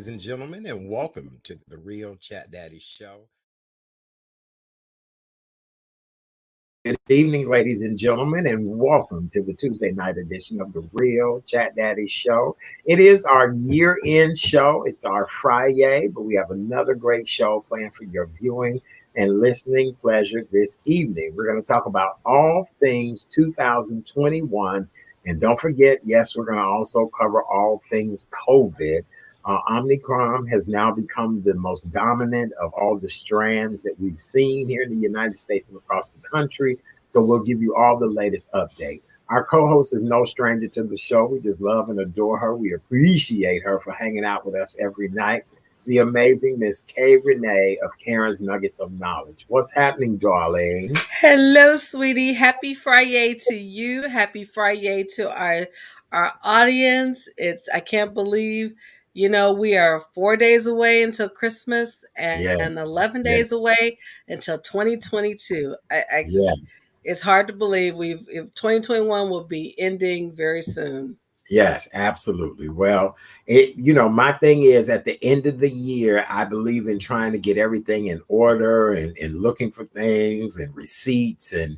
ladies and gentlemen, and welcome to the Real Chat Daddy Show. Good evening, ladies and gentlemen, and welcome to the Tuesday night edition of the Real Chat Daddy Show. It is our year-end show. It's our Friday, but we have another great show planned for your viewing and listening pleasure this evening. We're going to talk about all things 2021. And don't forget, yes, we're going to also cover all things COVID. Omicron has now become the most dominant of all the strands that we've seen here in the United States and across the country. So we'll give you all the latest update. Our co-host is no stranger to the show. We just love and adore her. We appreciate her for hanging out with us every night. The amazing Miss K. Renee of Karen's Nuggets of Knowledge. What's happening, darling? Hello, sweetie. Happy Friday to you. Happy Friday to our audience. I can't believe, we are 4 days away until Christmas and 11 days away until 2022. Yes. It's hard to believe 2021 will be ending very soon. Yes, absolutely. Well, my thing is at the end of the year, I believe in trying to get everything in order and looking for things and receipts and,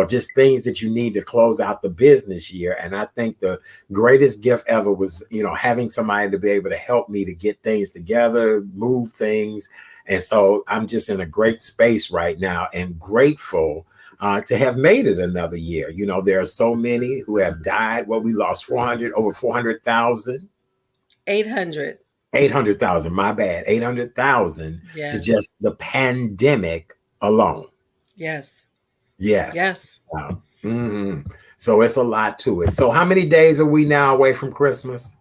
just things that you need to close out the business year. And I think the greatest gift ever was, having somebody to be able to help me to get things together, move things. And so I'm just in a great space right now and grateful to have made it another year. There are so many who have died. Well, we lost over 400,000. 800,000, my bad. 800,000 to just the pandemic alone. Yes. So it's a lot to it. So how many days are we now away from Christmas?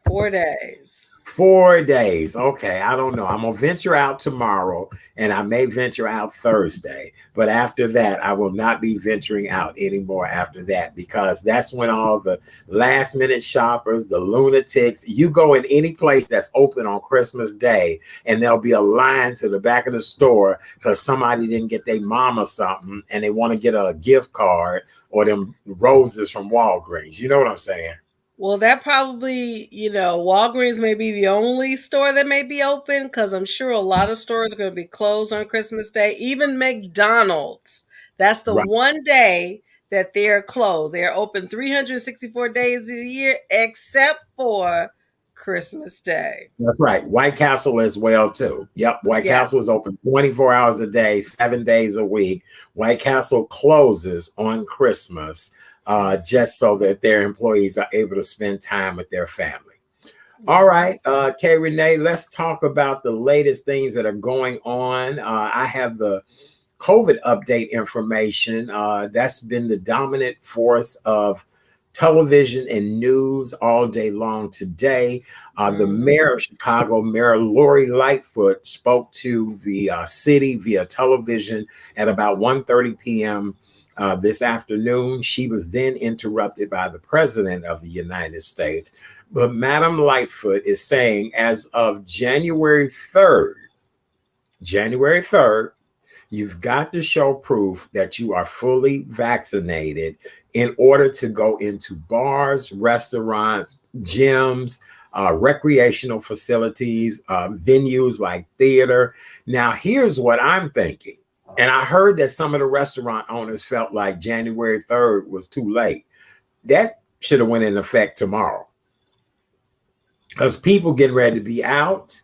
4 days. 4 days. Okay. I don't know. I'm going to venture out tomorrow and I may venture out Thursday. But after that, I will not be venturing out anymore after that, because that's when all the last minute shoppers, the lunatics, you go in any place that's open on Christmas Day and there'll be a line to the back of the store because somebody didn't get their mama something and they want to get a gift card or them roses from Walgreens. You know what I'm saying? Well, that probably, Walgreens may be the only store that may be open, because I'm sure a lot of stores are going to be closed on Christmas Day. Even McDonald's, that's the one day that they're closed. They're open 364 days a year except for Christmas Day. That's right. White Castle as well, too. Yep. White Castle is open 24 hours a day, 7 days a week. White Castle closes on Christmas. Just so that their employees are able to spend time with their family. All right, Kay Renee, let's talk about the latest things that are going on. I have the COVID update information. That's been the dominant force of television and news all day long today. The mayor of Chicago, Mayor Lori Lightfoot, spoke to the city via television at about 1:30 p.m. This afternoon. She was then interrupted by the president of the United States. But Madam Lightfoot is saying as of January 3rd, you've got to show proof that you are fully vaccinated in order to go into bars, restaurants, gyms, recreational facilities, venues like theater. Now, here's what I'm thinking. And I heard that some of the restaurant owners felt like January 3rd was too late. That should have went in effect tomorrow. Because people getting ready to be out.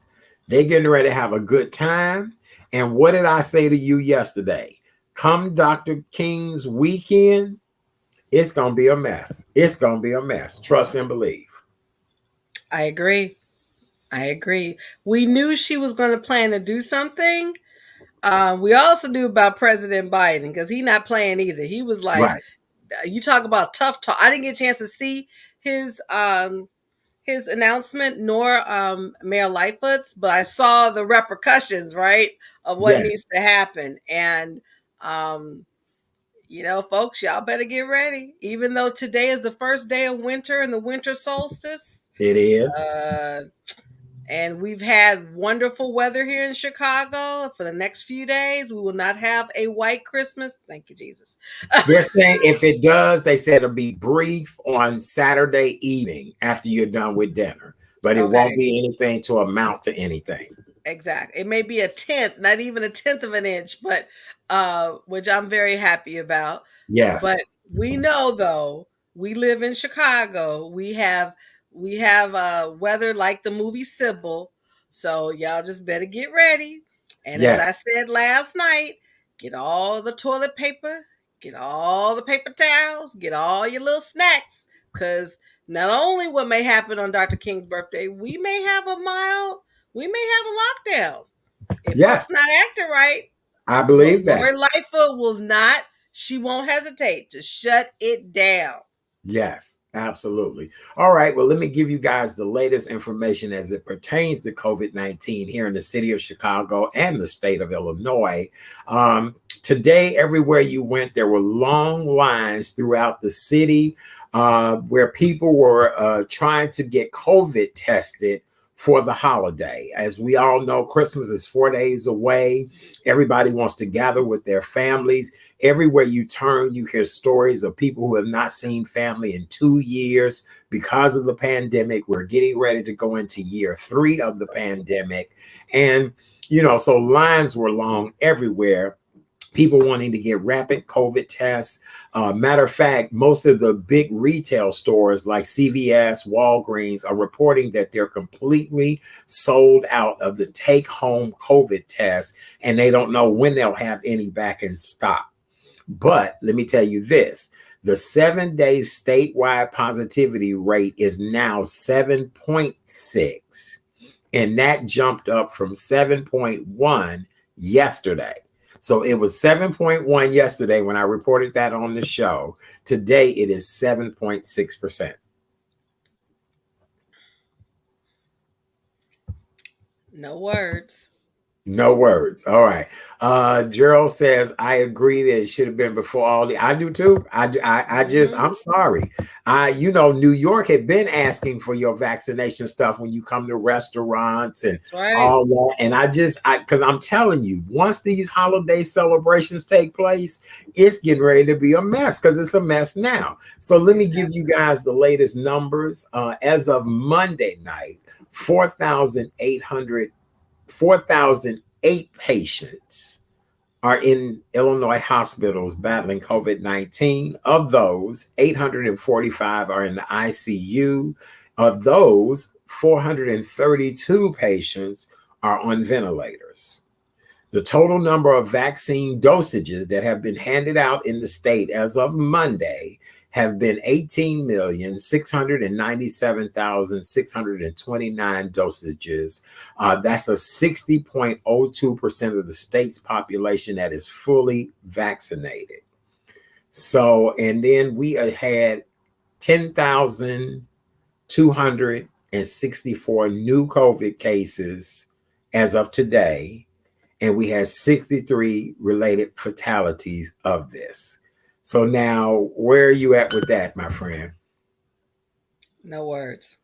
They're getting ready to have a good time. And what did I say to you yesterday? Come Dr. King's weekend, it's going to be a mess. It's going to be a mess. Trust and believe. I agree. We knew she was going to plan to do something. We also knew about President Biden, because he's not playing either. He was like, you talk about tough talk. I didn't get a chance to see his announcement, nor Mayor Lightfoot's, but I saw the repercussions, right, of what needs to happen. And, folks, y'all better get ready. Even though today is the first day of winter and the winter solstice. It is. And we've had wonderful weather here in Chicago for the next few days. We will not have a white Christmas. Thank you, Jesus. They're saying if it does, they said it'll be brief on Saturday evening after you're done with dinner. but it won't Okay. be anything to amount to anything. Exactly. It may be a tenth, not even a tenth of an inch, but which I'm very happy about. Yes. But we know though, we live in Chicago. We have weather like the movie Sybil. So y'all just better get ready. And as I Yes. said last night, get all the toilet paper, get all the paper towels, get all your little snacks. Cause not only what may happen on Dr. King's birthday, we may have a lockdown. If Yes. folks not acting right, I believe that. Lori Lightfoot will not, she won't hesitate to shut it down. Yes, absolutely. All right. Well, let me give you guys the latest information as it pertains to COVID-19 here in the city of Chicago and the state of Illinois. Today, everywhere you went, there were long lines throughout the city where people were trying to get COVID tested for the holiday. As we all know, Christmas is 4 days away. Everybody wants to gather with their families. Everywhere you turn, you hear stories of people who have not seen family in 2 years because of the pandemic. We're getting ready to go into year 3 of the pandemic. And, so lines were long everywhere. People wanting to get rapid COVID tests. Matter of fact, most of the big retail stores like CVS, Walgreens are reporting that they're completely sold out of the take-home COVID tests, and they don't know when they'll have any back in stock. But let me tell you this, the 7-day statewide positivity rate is now 7.6, and that jumped up from 7.1 yesterday. So it was 7.1 yesterday when I reported that on the show. Today it is 7.6%. No words. No words. All right. Gerald says, I agree that it should have been before all the. I do too. I'm sorry. New York had been asking for your vaccination stuff when you come to restaurants and all that. And because I'm telling you, once these holiday celebrations take place, it's getting ready to be a mess because it's a mess now. So let me give you guys the latest numbers. As of Monday night, 4,008 patients are in Illinois hospitals battling COVID-19. Of those, 845 are in the ICU. Of those, 432 patients are on ventilators. The total number of vaccine dosages that have been handed out in the state as of Monday have been 18,697,629 dosages. That's a 60.02% of the state's population that is fully vaccinated. So, and then we had 10,264 new COVID cases as of today, and we had 63 related fatalities of this. So now, where are you at with that, my friend? No words.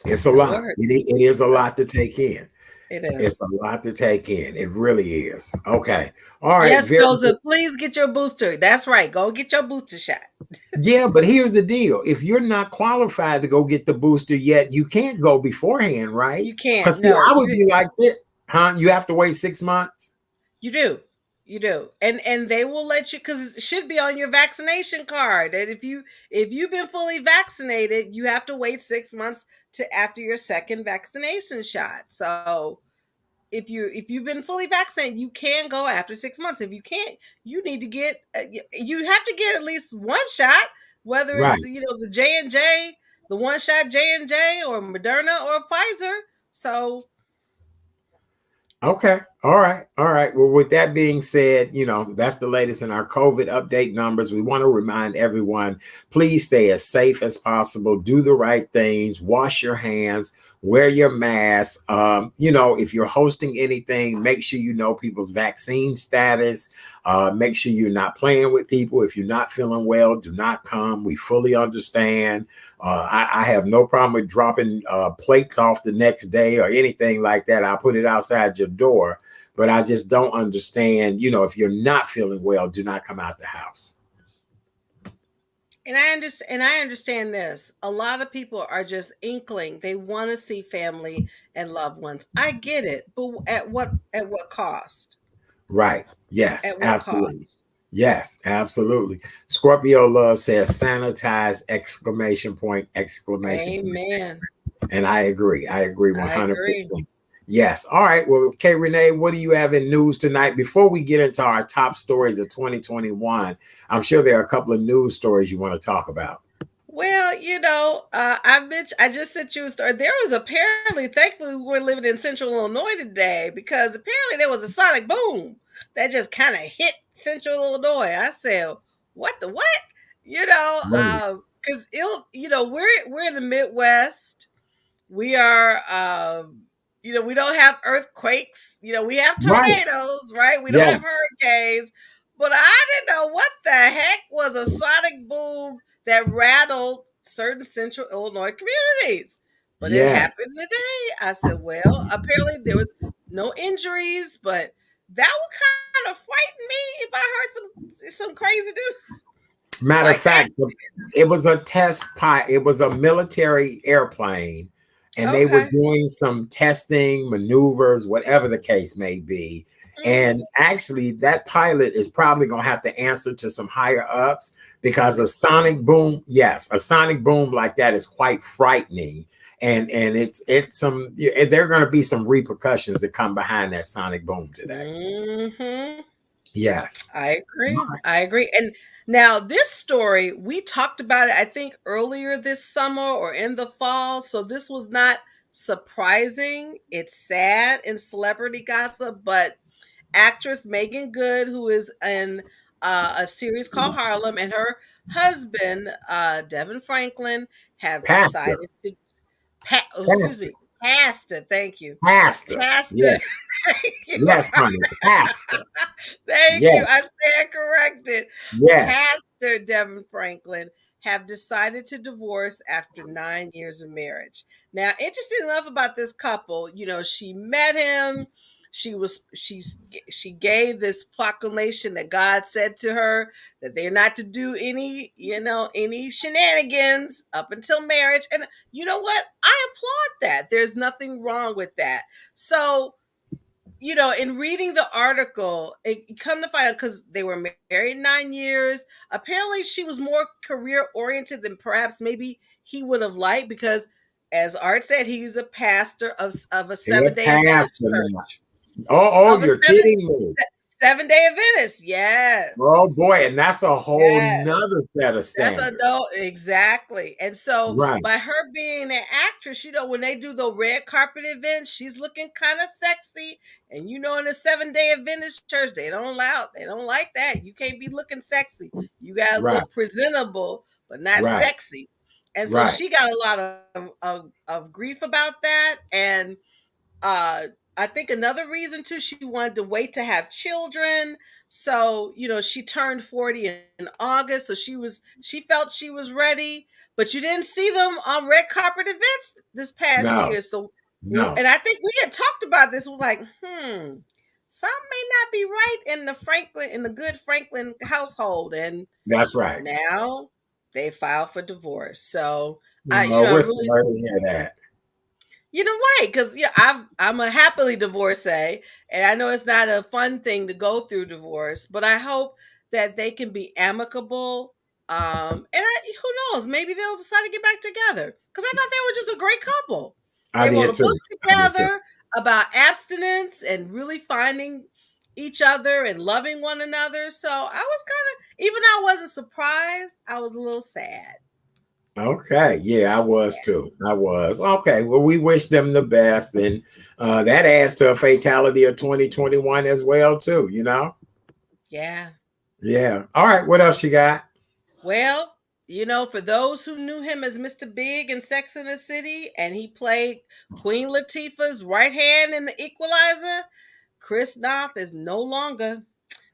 It's a lot. It is a lot to take in. It is. It's a lot to take in. It really is. Okay. All right. Yes, Joseph, please get your booster. That's right. Go get your booster shot. Yeah, but here's the deal. If you're not qualified to go get the booster yet, you can't go beforehand, right? You can't. Because I would be like this. Huh? You have to wait 6 months? You do. And they will let you, because it should be on your vaccination card. And if you've been fully vaccinated, you have to wait 6 months to after your second vaccination shot. So if you've been fully vaccinated, you can go after 6 months. If you can't, you need to get you have to get at least one shot, whether it's the J&J, the one shot J&J, or Moderna or Pfizer. So okay. All right. Well, with that being said, that's the latest in our COVID update numbers. We want to remind everyone, please stay as safe as possible. Do the right things. Wash your hands. Wear your mask. If you're hosting anything, make sure you know people's vaccine status. Make sure you're not playing with people. If you're not feeling well, do not come. We fully understand. I have no problem with dropping plates off the next day or anything like that. I'll put it outside your door. But I just don't understand, if you're not feeling well, do not come out the house. And I understand this. A lot of people are just inkling. They want to see family and loved ones. I get it, but at what cost? Right. Yes, At what absolutely. cost? Yes, absolutely. Scorpio love says sanitize exclamation point exclamation point. Amen. And I agree. I agree I agree. 100%. Yes. All right. Well, okay, Renee, what do you have in news tonight? Before we get into our top stories of 2021, I'm sure there are a couple of news stories you want to talk about. Well, I just sent you a story. There was apparently, thankfully, we're living in Central Illinois today because apparently there was a sonic boom that just kind of hit Central Illinois. I said, "What the what?" Right. Because we're in the Midwest. We are we don't have earthquakes. We have Right. tornadoes, right? We don't Yes. have hurricanes. But I didn't know what the heck was a sonic boom that rattled certain Central Illinois communities. But it Yes. happened today. I said, well, apparently there was no injuries, but that would kind of frighten me if I heard some craziness Matter of like that. fact, it was a test pilot. It was a military airplane, and they were Okay. doing some testing maneuvers, whatever the case may be. Mm-hmm. And actually, that pilot is probably going to have to answer to some higher ups because a sonic boom, yes, a sonic boom like that is quite frightening. And it's some. There are going to be some repercussions that come behind that sonic boom today. Mm-hmm. Yes. I agree. I agree. And now this story, we talked about it, I think, earlier this summer or in the fall. So this was not surprising. It's sad in celebrity gossip, but actress Megan Good, who is in a series called Harlem, and her husband, Devin Franklin, have Pastor. decided to, excuse Pastor. me, Pastor, thank you. Pastor. Pastor, Yes. thank you. Yes, honey. Pastor. Thank you. Yes. I stand corrected. Yes. Pastor Devin Franklin have decided to divorce after 9 years of marriage. Now, interesting enough about this couple, she met him. She gave this proclamation that God said to her that they're not to do any shenanigans up until marriage. And you know what? I applaud that. There's nothing wrong with that. So in reading the article, it come to find out because they were married 9 years. Apparently, she was more career oriented than perhaps maybe he would have liked because, as Art said, he's a pastor of a He a 7-day Adventist pastor now. church. Oh, Of a you're kidding me. 7-day Adventist, yes, Oh boy, and that's a whole yes. nother set of That's a standards. no, exactly. And so Right, by her being an actress, when they do the red carpet events, she's looking kind of sexy. And in the 7-day Adventist church, they don't like that. You can't be looking sexy. You gotta right, look presentable, but not right, sexy. And so right. she got a lot of grief about that. And uh I think another reason too, she wanted to wait to have children. So, she turned 40 in August, so she felt she was ready, but you didn't see them on red carpet events this past No, year. So, no, and I think we had talked about this. We're like, something may not be right in the good Franklin household. And that's right. now they filed for divorce. So We're I'm really sorry to hear that. Right, because I'm a happily divorcee, and I know it's not a fun thing to go through divorce, but I hope that they can be amicable. Who knows? Maybe they'll decide to get back together. Because I thought they were just a great couple. I They wrote did a book too. I did too. together about abstinence and really finding each other and loving one another. So I was even though I wasn't surprised, I was a little sad. Okay, yeah, I was too. I was. Okay, well, we wish them the best, and that adds to a fatality of 2021 as well, too. Yeah. Yeah. All right. What else you got? Well, for those who knew him as Mr. Big in Sex and the City, and he played Queen Latifah's right hand in The Equalizer, Chris Noth is no longer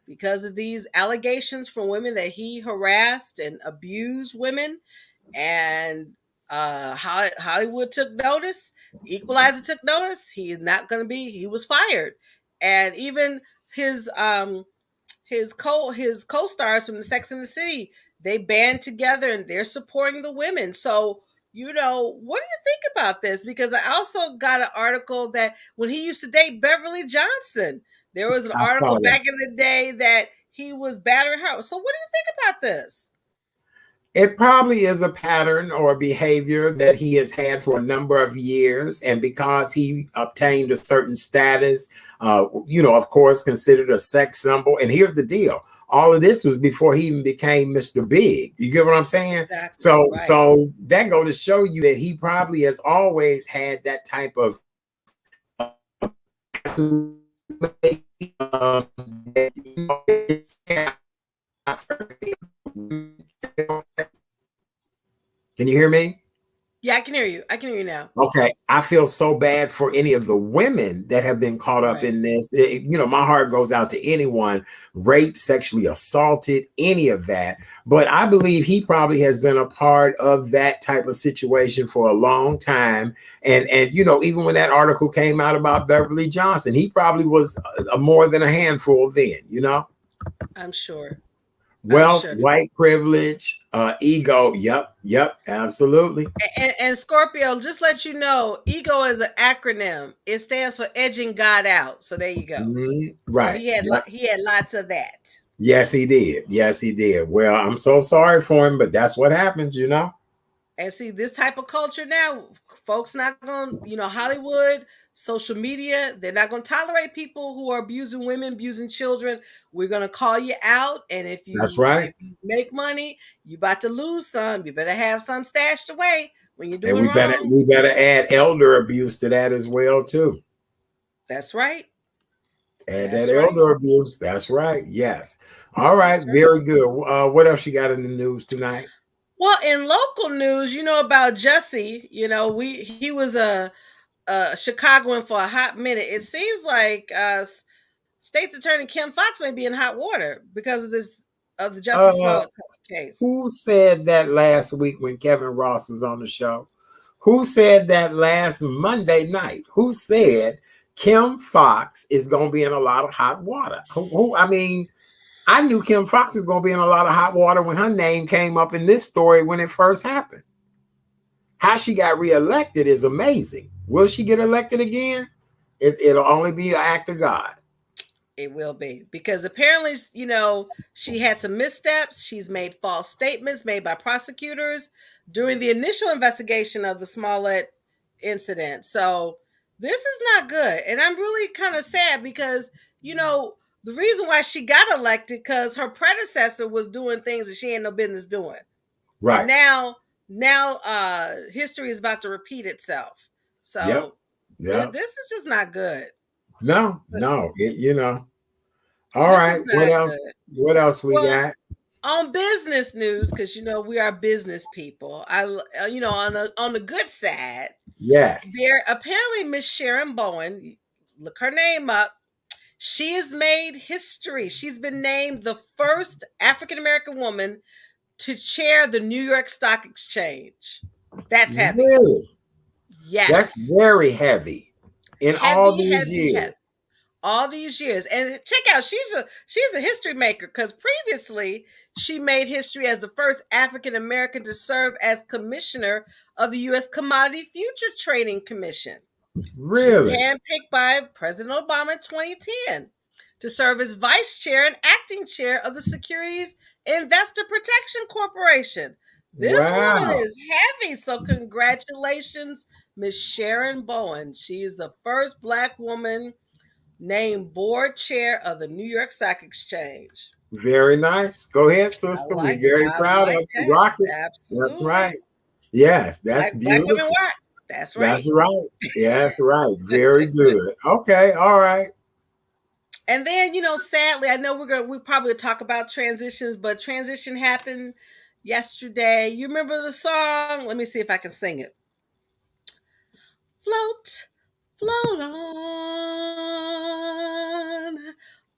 because of these allegations from women that he harassed and abused women. And Hollywood took notice, Equalizer took notice. He is not going to be. He was fired, and even his his co stars from the Sex and the City. they band together and they're supporting the women. So, what do you think about this? Because I also got an article that when he used to date Beverly Johnson, there was an I article saw that. back in the day that he was battering her. So, what do you think about this? It probably is a pattern or behavior that he has had for a number of years. And because he obtained a certain status, of course, considered a sex symbol. And here's the deal. All of this was before he even became Mr. Big. You get what I'm saying? Exactly. So, Right. so that go to show you that he probably has always had that type of can you hear me? Yeah, I can hear you. I can hear you now. Okay. I feel so bad for any of the women that have been caught up Right. in this. My heart goes out to anyone raped, sexually assaulted, any of that. But I believe he probably has been a part of that type of situation for a long time. And even when that article came out about Beverly Johnson, he probably was more than a handful then. I'm sure. I'm Wealth, sure. white privilege, ego. Yep, absolutely. And Scorpio, just let you know, ego is an acronym. It stands for edging God out. So there you go. So Right. he had lots of that. Yes, he did. Yes, he did. Well, I'm so sorry for him, but that's what happens. And see, this type of culture now, folks not going to, Hollywood, social media, they're not going to tolerate people who are abusing women, abusing children. We're going to call you out. And if That's you right. if you make money, you about to lose some. You better have some stashed away when you're And doing we better wrong. we better add elder abuse to that as well, too. That's right. Add that That's right. elder abuse. That's right. Yes. All right. That's right. Very good. What else you got in the news tonight? Well, in local news, you know about Jesse. He was a Chicagoan for a hot minute. It seems like State's Attorney Kim Fox may be in hot water because of the Jussie Uh, Smollett case. who said that last week when Kevin Ross was on the show? Who said that last Monday night? Who said Kim Fox is going to be in a lot of hot water? I mean, I knew Kim Fox was going to be in a lot of hot water when her name came up in this story when it first happened. How she got reelected is amazing. Will she get elected again? It'll only be an act of God. It will be because apparently, she had some missteps. She's made false statements made by prosecutors during the initial investigation of the Smollett incident. So this is not good, and I'm really kind of sad because the reason why she got elected because her predecessor was doing things that she had no business doing, and Right. now history is about to repeat itself. Yep. So Yep. this is just not good. No. All This is right. What not else? good. What else we Well, got? on business news, because we are business people. On the good side, Yes. there apparently Miss Sharon Bowen, look her name up. She has made history. She's been named the first African American woman to chair the New York Stock Exchange. That's heavy. Really? That's Yes, very heavy in all heavy, these heavy, years. heavy. All these years. And check out, she's a history maker because previously she made history as the first African American to serve as commissioner of the U.S. Commodity Future Trading Commission. She was Really? handpicked by President Obama in 2010 to serve as vice chair and acting chair of the Securities Investor Protection Corporation. This woman Wow. is heavy, so congratulations, Miss Sharon Bowen. She is the first Black woman named board chair of the New York Stock Exchange. Very nice. Go ahead, sister. We're very I proud of like you. that. Rock it. That's Absolutely. right. Yes, that's Black women beautiful. rock. That's right. That's right. That's right. Very good. Okay. All right. And then, sadly, I know we probably talk about transitions, but transition happened yesterday. You remember the song? Let me see if I can sing it. Float, float on.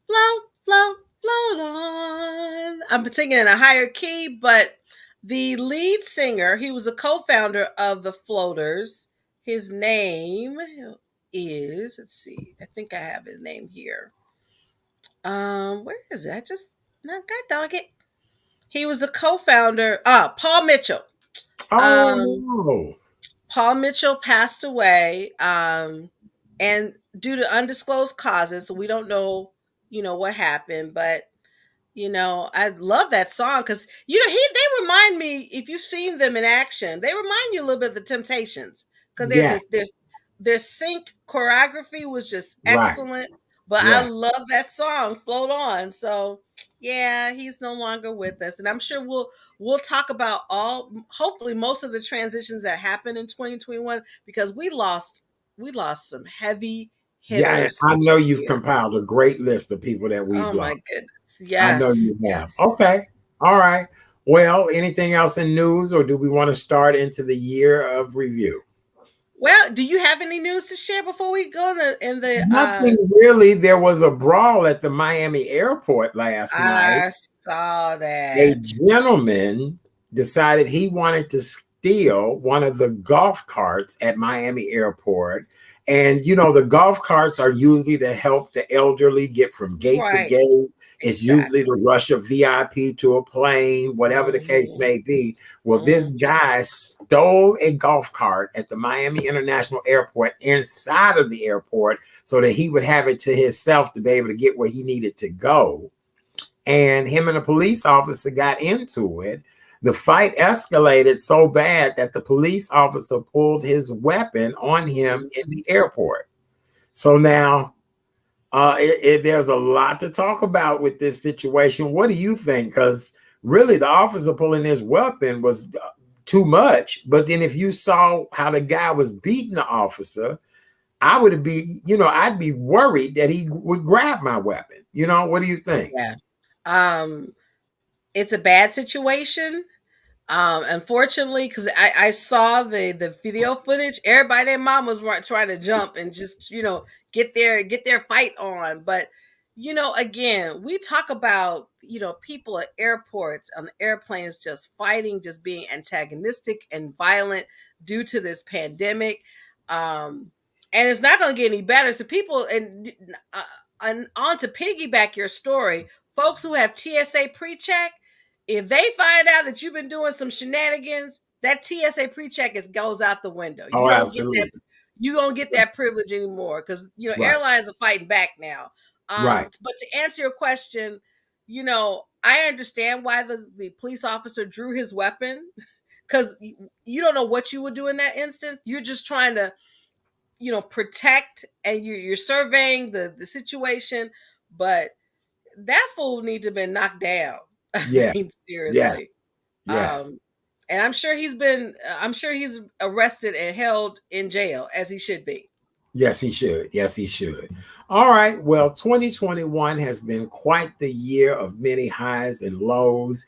Float, float, float on. I'm singing in a higher key, but the lead singer, he was a co-founder of the Floaters. His name is, let's see, I think I have his name here. Where is it? I just not God dog it. He was a co-founder. Paul Mitchell. Oh Um, no. Paul Mitchell passed away, and due to undisclosed causes, we don't know, what happened. But I love that song because they remind me. If you've seen them in action, they remind you a little bit of the Temptations because Yeah, their sync choreography was just right. excellent. But I Yeah. love that song, "Float On." So yeah, he's no longer with us, and I'm sure we'll talk about hopefully most of the transitions that happened in 2021 because we lost some heavy Yeah, hitters I know you've here. compiled a great list of people that we've Oh my lost. goodness. I know Yes. you have. Yes. Okay. All right. Well, anything else in news, or do we want to start into the year of review? Well, do you have any news to share before we go in the? Nothing really. There was a brawl at the Miami airport last night. I saw A that. gentleman decided he wanted to steal one of the golf carts at Miami airport. And the golf carts are usually to help the elderly get from gate to Right. gate. It's usually to Exactly. rush a VIP to a plane, whatever the case Mhm. may be. Well, this Mhm. guy stole a golf cart at the Miami International Airport inside of the airport so that he would have it to himself to be able to get where he needed to go, and him and a police officer got into it. The fight escalated so bad that the police officer pulled his weapon on him in the airport. So now there's a lot to talk about with this situation. What do you think? Because really, the officer pulling his weapon was too much. But then if you saw how the guy was beating the officer, I'd be worried that he would grab my weapon. What do you think? Yeah. Um, it's a bad situation. Unfortunately, because I saw the video footage, everybody their mom was trying to jump and just get their fight on. But again, we talk about people at airports on airplanes just fighting, just being antagonistic and violent due to this pandemic, and it's not going to get any better. So people uh, and on to piggyback your story, folks who have TSA pre-check, if they find out that you've been doing some shenanigans, that TSA pre-check goes out the window. You Oh, don't get that. absolutely. You don't get that privilege anymore because Right. airlines are fighting back now. Right. But to answer your question, I understand why the police officer drew his weapon because you don't know what you would do in that instance. You're just trying to protect, and you're surveying the situation, but that fool need to have been knocked down. I Yeah. mean, Yeah. seriously. Yes. Um, and I'm sure he's arrested and held in jail as he should be. Yes, he should. Yes, he should. All right. Well, 2021 has been quite the year of many highs and lows.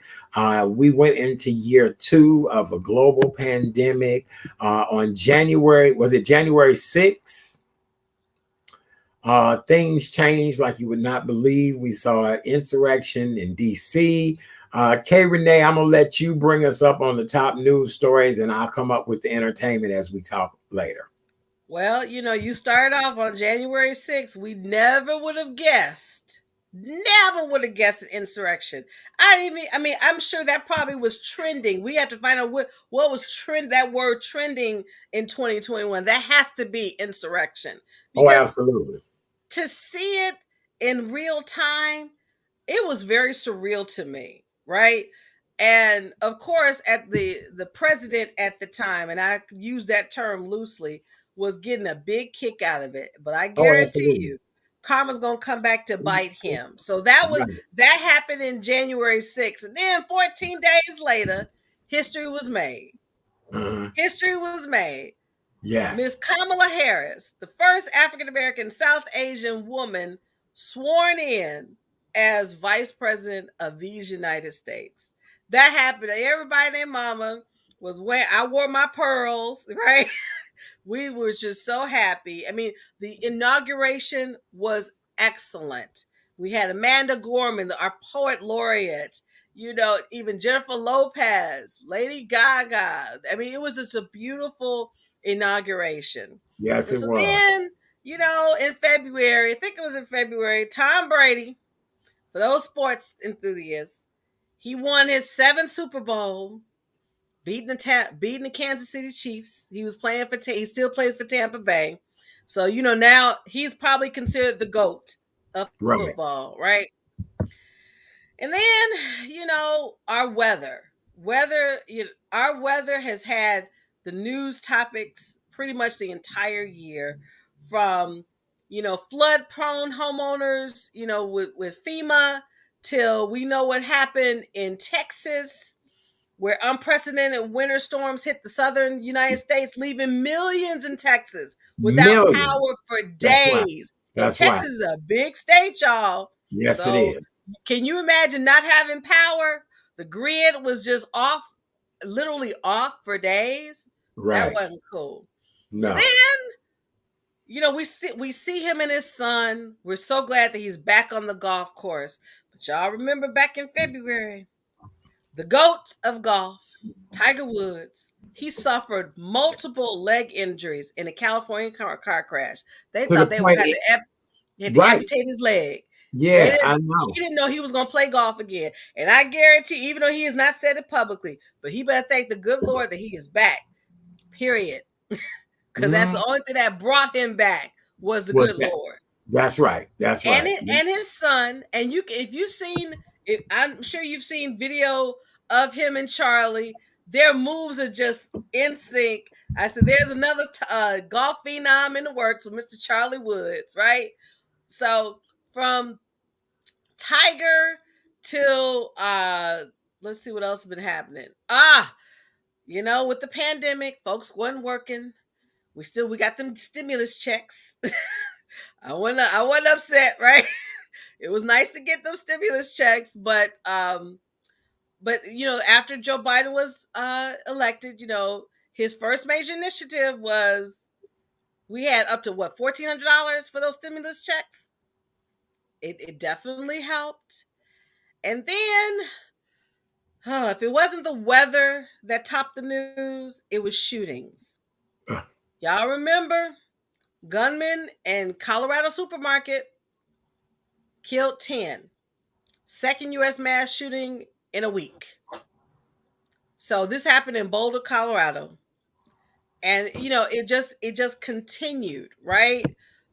We went into year 2 of a global pandemic. On January, was it January 6th? Things changed like you would not believe. We saw an insurrection in DC. Kay Renee, I'm going to let you bring us up on the top news stories, and I'll come up with the entertainment as we talk later. Well, you started off on January 6th. We never would have guessed. Never would have guessed an insurrection. I'm sure that probably was trending. We have to find out what was that word trending in 2021. That has to be insurrection Oh, because absolutely. to see it in real time, it was very surreal to me, right? And of course, at the president at the time, and I use that term loosely, was getting a big kick out of it. But I Oh, guarantee absolutely. you, karma's gonna come back to bite him. So that happened in January 6th, and then 14 days later, history was made. Uh-huh. History was made. Miss Yes. Kamala Harris, the first African American South Asian woman sworn in as Vice President of these United States. That happened. Everybody and their mama was wearing, I wore my pearls, right? We were just so happy. I mean, the inauguration was excellent. We had Amanda Gorman, our poet laureate, even Jennifer Lopez, Lady Gaga. I mean, it was just a beautiful inauguration. Yes, And it so was. then, in February, I think it was in February, Tom Brady, for those sports enthusiasts, He won his 7th Super Bowl, beating the Kansas City Chiefs. He was playing for he still plays for Tampa Bay. So, now he's probably considered the GOAT of Right. football, right? And then, our our weather has had the news topics pretty much the entire year, from, flood prone homeowners, with FEMA, till we know what happened in Texas, where unprecedented winter storms hit the southern United States, leaving millions in Texas without Millions. power for That's right. days. And That's right. Texas is a big state, y'all. Yes, it So is. can you imagine not having power? The grid was just off, literally off for days. That Right. wasn't cool. And No. then, we see him and his son. We're so glad that he's back on the golf course. But y'all remember back in February, the GOAT of golf, Tiger Woods, he suffered multiple leg injuries in a California car crash. They To the thought they point, had to right. amputate his leg. Yeah, I know. He didn't know he was going to play golf again. And I guarantee, even though he has not said it publicly, but he better thank the good Lord that he is back, period. Because that's the only thing that brought him back was the good Lord. That's right. That's right. And his son. And I'm sure you've seen video of him and Charlie. Their moves are just in sync. I said, there's another golf phenom in the works with Mr. Charlie Woods, right? So from Tiger till let's see what else has been happening. With the pandemic, folks wasn't working. We got them stimulus checks. I wasn't upset, right? It was nice to get those stimulus checks, but after Joe Biden was elected, his first major initiative was, we had up to $1,400 for those stimulus checks. It definitely helped. And then, if it wasn't the weather that topped the news, it was shootings. Y'all remember gunmen in Colorado supermarket killed 10. Second U.S. mass shooting in a week. So this happened in Boulder, Colorado. And, it just continued, right?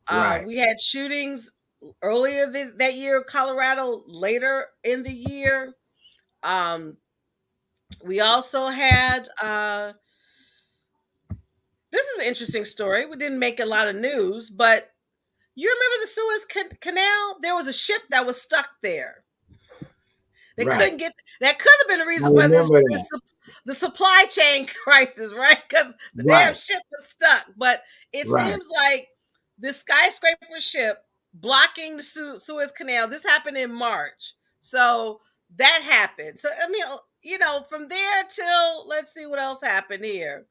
Right. We had shootings earlier that year, Colorado, later in the year. We also had, this is an interesting story. We didn't make a lot of news, but you remember the Suez Canal? There was a ship that was stuck there. They couldn't get. That could have been a reason for the supply chain crisis, right? Because the damn ship was stuck. But it seems like this skyscraper ship blocking the Suez Canal. This happened in March, so that happened. So I mean, from there till, let's see what else happened here.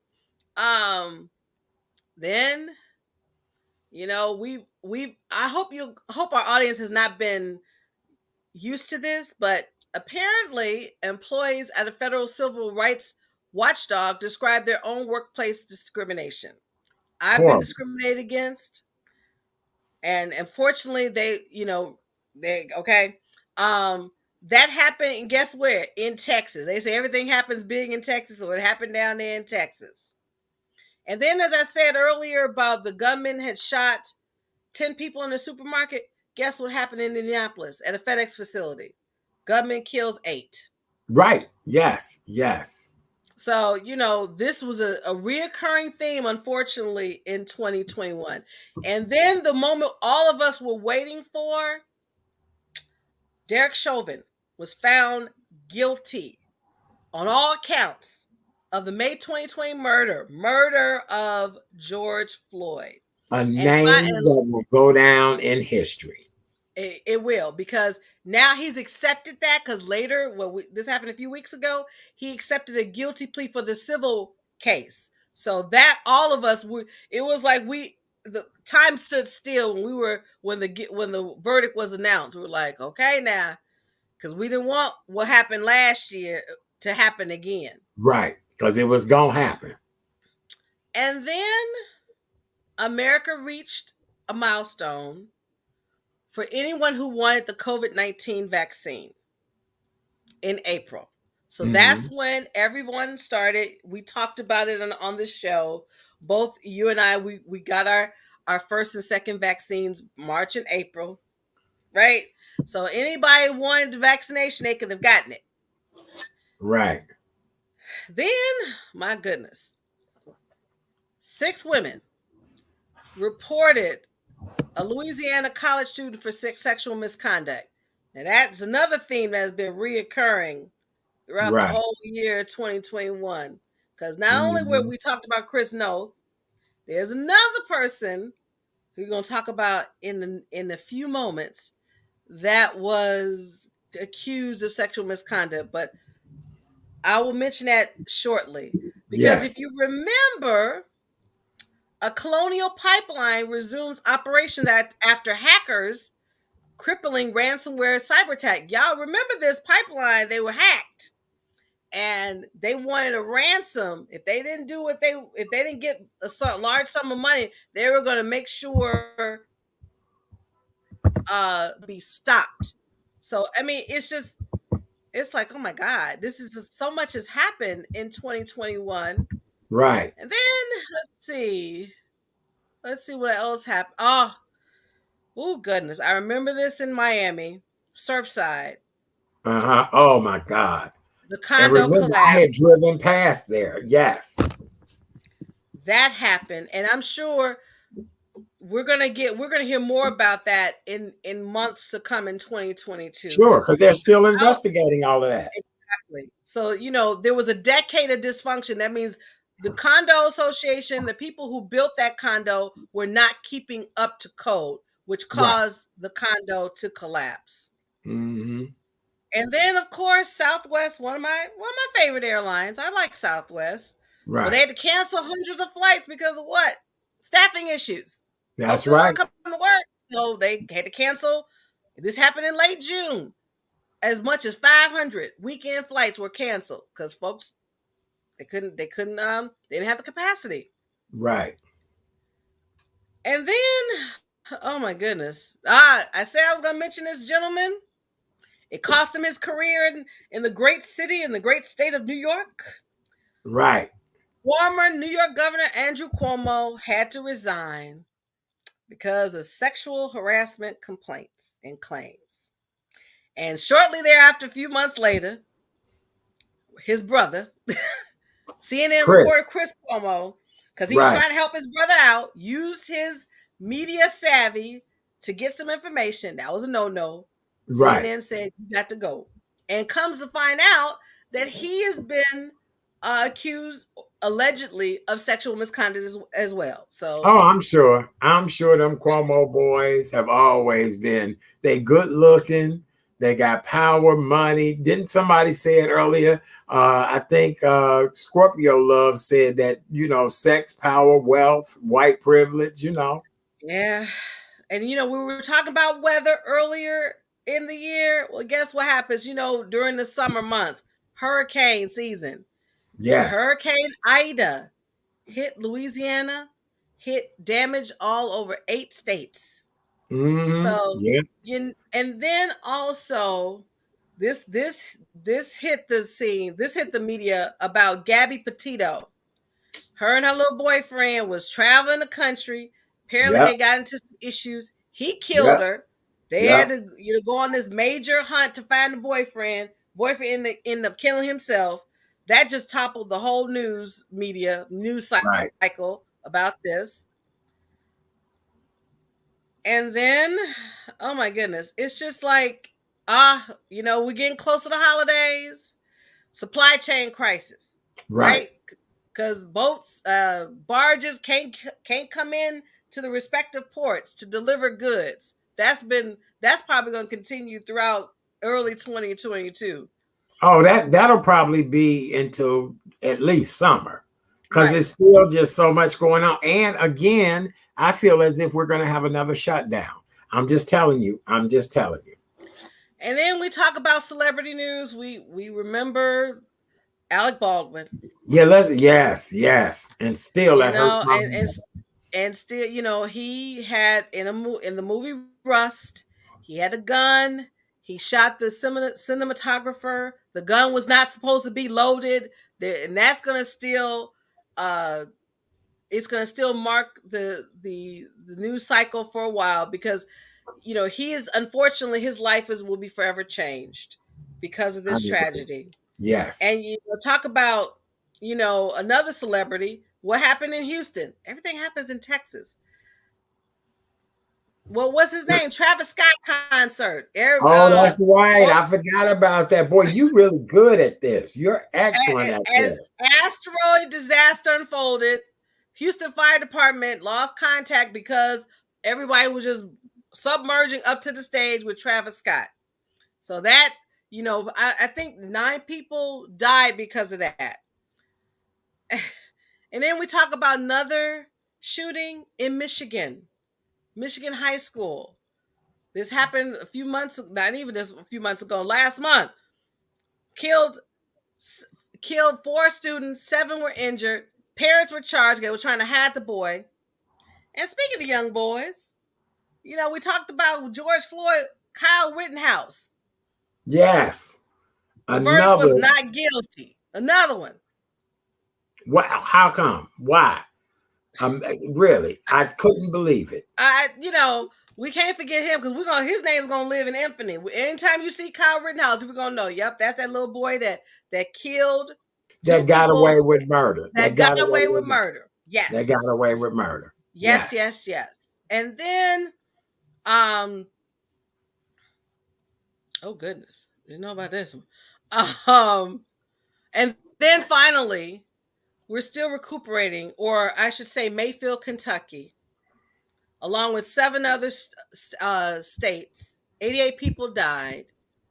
Then, I hope our audience has not been used to this, but apparently employees at a federal civil rights watchdog described their own workplace discrimination. I've been discriminated against, and unfortunately that happened, and guess where? In Texas. They say everything happens big in Texas, so it happened down there in Texas. And then, as I said earlier about the gunman had shot 10 people in the supermarket, guess what happened in Indianapolis at a FedEx facility? Gunman kills 8. Right. Yes. Yes. So, this was a reoccurring theme, unfortunately, in 2021. And then the moment all of us were waiting for, Derek Chauvin was found guilty on all counts of the May 2020 murder of George Floyd. A name that will go down in history. It will, because now he's accepted that, because later, this happened a few weeks ago, he accepted a guilty plea for the civil case. So that all of us, it was like the time stood still when the verdict was announced. We were like, okay, now, because we didn't want what happened last year to happen again. Right, because it was going to happen. And then America reached a milestone for anyone who wanted the COVID-19 vaccine. in April. So that's when everyone started. We talked about it on the show. Both you and I, we got our first and second vaccines March and April, right? So anybody wanted the vaccination, they could have gotten it. Right. Then, my goodness, 6 women reported a Louisiana college student for sexual misconduct. Now that's another theme that has been reoccurring throughout the whole year 2021. Because not only were we talked about Chris Noth, there's another person who we're going to talk about in a few moments that was accused of sexual misconduct. But I will mention that shortly. Because if you remember, a Colonial Pipeline resumes operations after hackers crippling ransomware cyber attack. Y'all remember this pipeline? They were hacked. And they wanted a ransom. If they didn't get a large sum of money, they were going to make sure be stopped. So I mean, it's like, oh my God, this is just, so much has happened in 2021. Right. And then let's see what else happened. Oh goodness, I remember this in Miami, Surfside. Oh my God. The condo collapsed. I had driven past there. Yes. That happened, and I'm sure we're gonna hear more about that in months to come in 2022. Sure, because they're still investigating all of that. Exactly. So there was a decade of dysfunction. That means the condo association, the people who built that condo, were not keeping up to code, which caused the condo to collapse. Mm-hmm. And then, of course, Southwest, one of my favorite airlines. I like Southwest. Right. But they had to cancel hundreds of flights because of what? Staffing issues. That's right. Come to work, so they had to cancel. This happened in late June. As much as 500 weekend flights were canceled because folks they didn't have the capacity. Right. And then, oh my goodness, I said I was going to mention this gentleman. It cost him his career in the great city, in the great state of New York. Right. Former New York Governor Andrew Cuomo had to resign because of sexual harassment complaints and claims. And shortly thereafter, a few months later, his brother, CNN reporter Chris Cuomo, because he was trying to help his brother out, used his media savvy to get some information. That was a no-no. Right. CNN said, you got to go. And comes to find out that he has been accused, allegedly, of sexual misconduct as well. So, I'm sure them Cuomo boys have always been, they good looking, they got power, money. Didn't somebody say it earlier? I think Scorpio Love said that, sex, power, wealth, white privilege, Yeah. And, we were talking about weather earlier in the year. Well, guess what happens, during the summer months? Hurricane season. Yes. Hurricane Ida hit Louisiana, hit damage all over 8 states. Mm-hmm. So, and then also this hit the scene. This hit the media about Gabby Petito. Her and her little boyfriend was traveling the country. Apparently, they got into some issues. He killed her. They had to go on this major hunt to find the boyfriend. Boyfriend ended up killing himself. That just toppled the whole news cycle about this. And then, oh my goodness, it's just like, we're getting close to the holidays. Supply chain crisis, right? Because boats, barges can't come in to the respective ports to deliver goods. That's probably going to continue throughout early 2022. Oh, that'll probably be until at least summer, because it's still just so much going on. And again, I feel as if we're going to have another shutdown. I'm just telling you. And then we talk about celebrity news. We remember Alec Baldwin. Yeah, yes. And still that hurts my heart. And still, he had in the movie Rust, he had a gun. He shot the cinematographer. The gun was not supposed to be loaded, and that's going to still, it's going to still mark the news cycle for a while, because he is, unfortunately, his life will be forever changed because of this tragedy. Yes. And talk about another celebrity. What happened in Houston? Everything happens in Texas. What was his name? Travis Scott concert. Oh, that's right. I forgot about that. Boy, you really good at this. You're excellent at this. Asteroid disaster unfolded, Houston Fire Department lost contact because everybody was just submerging up to the stage with Travis Scott. So that, I think 9 people died because of that. And then we talk about another shooting in Michigan High School. This happened a few months ago, last month. Killed 4 students, 7 were injured. Parents were charged. They were trying to hide the boy. And speaking of young boys, we talked about George Floyd, Kyle Rittenhouse. Yes. The verdict was not guilty. Another one. Wow. How come? Why? Really, I couldn't believe it. We can't forget him, because his name's gonna live in infamy. Anytime you see Kyle Rittenhouse, we're gonna know. Yep, that's that little boy that killed. That got away with murder. That got away with murder. Yes. That got away with murder. Yes. And then, oh goodness, didn't know about this one. And then finally, we're still recuperating, or I should say, Mayfield, Kentucky, along with 7 other states. 88 people died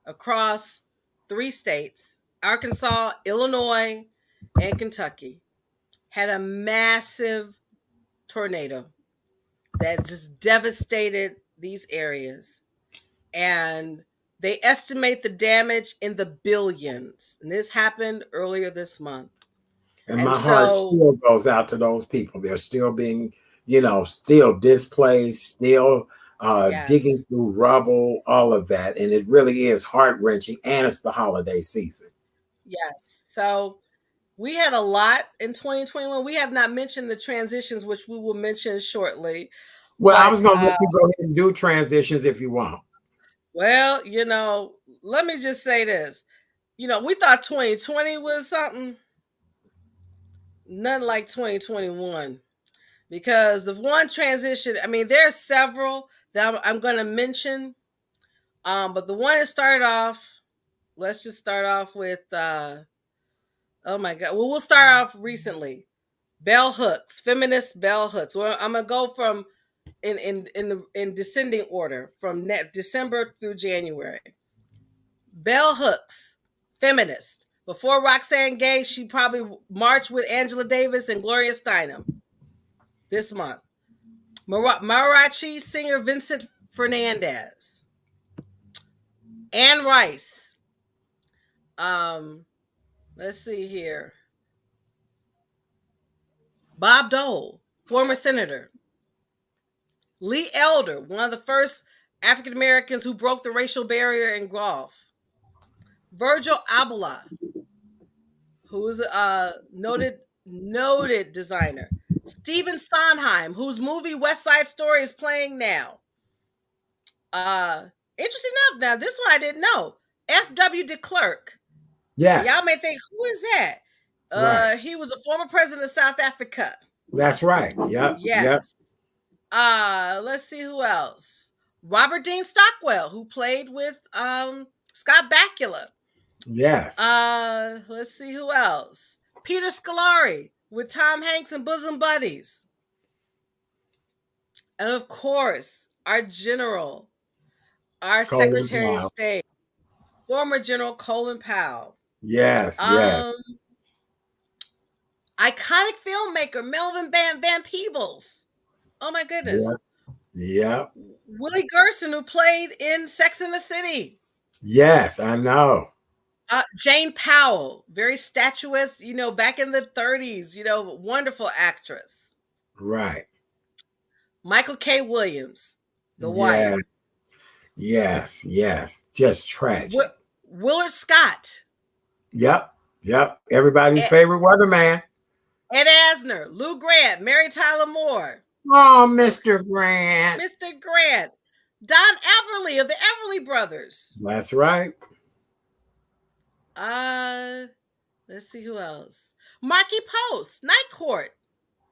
across 3 states: Arkansas, Illinois, and Kentucky. Had a massive tornado that just devastated these areas. And they estimate the damage in the billions. And this happened earlier this month. And my heart still goes out to those people. They're still being, still displaced, still digging through rubble, all of that. And it really is heart-wrenching. And it's the holiday season. Yes. So we had a lot in 2021. We have not mentioned the transitions, which we will mention shortly. Well, I was going to let you go ahead and do transitions if you want. Well, let me just say this. We thought 2020 was something. Nothing like 2021. Because the one transition, there's several that I'm going to mention. But the one that started off, let's just start off with, oh my God. Well, we'll start off recently. Bell hooks, feminist bell hooks. Well, I'm going to go from in descending order from December through January. Bell hooks, feminist. Before Roxanne Gay, she probably marched with Angela Davis and Gloria Steinem this month. Mariachi singer Vincent Fernandez. Anne Rice. Let's see here. Bob Dole, former senator. Lee Elder, one of the first African Americans who broke the racial barrier in golf. Virgil Abloh, who is a noted designer. Stephen Sondheim, whose movie West Side Story is playing now. Interesting enough, now this one I didn't know. F.W. de Klerk. Yes. Y'all may think, who is that? Right. He was a former president of South Africa. That's right. Yep. Yes. Yep. Let's see who else. Robert Dean Stockwell, who played with Scott Bakula. Yes. Let's see who else. Peter Scolari with Tom Hanks and Bosom Buddies. And of course, our general, our Colin Secretary Powell. Of State, former General Colin Powell. Yes, yes. Iconic filmmaker Melvin Van Peebles. Oh my goodness. Yeah. Willie Gerson, who played in Sex and the City. Yes, I know. Jane Powell, very statuesque, back in the 30s, wonderful actress. Right. Michael K. Williams, The Wire. Yes, yes. Just tragic. Willard Scott. Yep, yep. Everybody's Ed, favorite weatherman. Ed Asner, Lou Grant, Mary Tyler Moore. Oh, Mr. Grant. Mr. Grant. Don Everly of the Everly Brothers. That's right. Let's see who else. Marky Post, Night Court.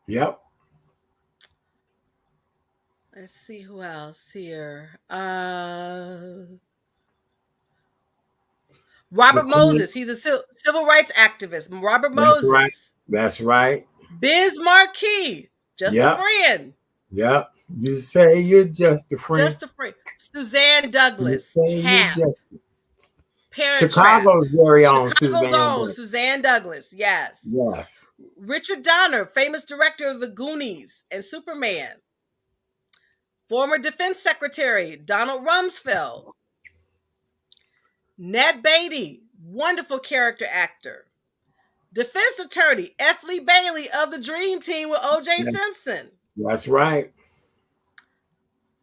Yep. Let's see who else here. Robert Moses. He's a civil rights activist. Robert Moses. That's right. That's right. Biz Marquis. Just a friend. Yep. You say you're just a friend. Just a friend. Suzanne Douglas. You say Tap. you're just Chicago's very own Suzanne Douglas. Yes. Yes. Richard Donner, famous director of The Goonies and Superman. Former Defense Secretary Donald Rumsfeld. Ned Beatty, wonderful character actor. Defense attorney F. Lee Bailey of the Dream Team with O.J. Simpson. That's right.